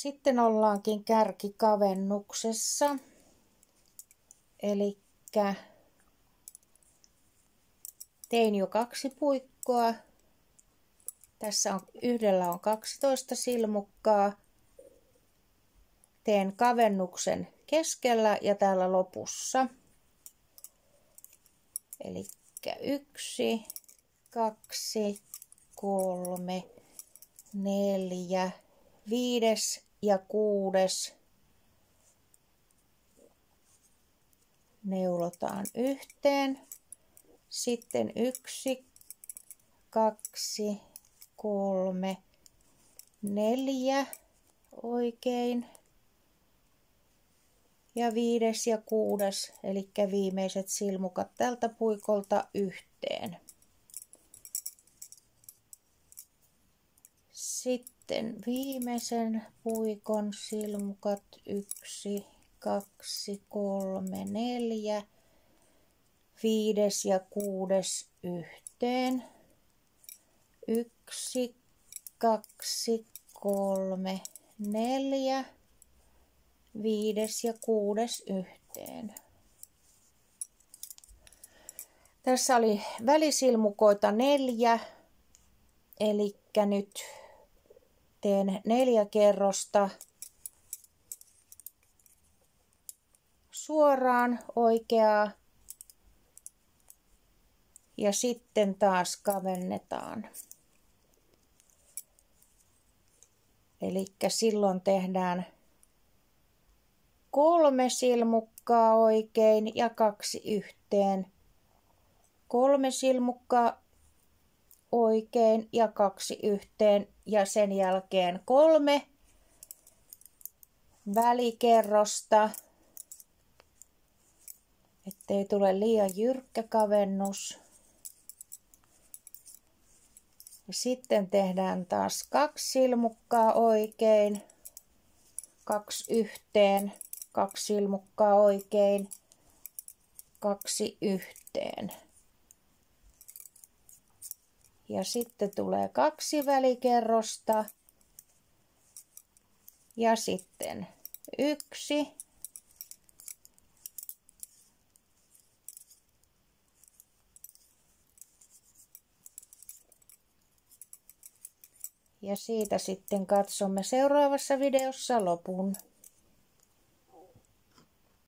Sitten ollaankin kärkikavennuksessa. Eli tein jo 2 puikkoa. Tässä yhdellä on 12 silmukkaa. Teen kavennuksen keskellä ja täällä lopussa. Eli 1, 2, 3, 4, 5 ja 6 neulotaan yhteen. Sitten 1, 2, 3, 4 oikein. Ja 5 ja 6, eli viimeiset silmukat tältä puikolta yhteen. Sitten viimeisen puikon silmukat 1, 2, 3, 4, 5 ja 6 yhteen. 1, 2, 3, 4, 5 ja 6 yhteen. Tässä oli välisilmukoita 4, eli nyt teen 4 kerrosta suoraan oikeaa ja sitten taas kavennetaan. Eli silloin tehdään 3 silmukkaa oikein ja 2 yhteen. 3 silmukkaa oikein ja 2 yhteen ja sen jälkeen 3 välikerrosta, ettei tule liian jyrkkä kavennus. Ja sitten tehdään taas 2 silmukkaa oikein, 2 yhteen, 2 silmukkaa oikein, 2 yhteen. Ja sitten tulee 2 välikerrosta ja sitten 1. Ja siitä sitten katsomme seuraavassa videossa lopun.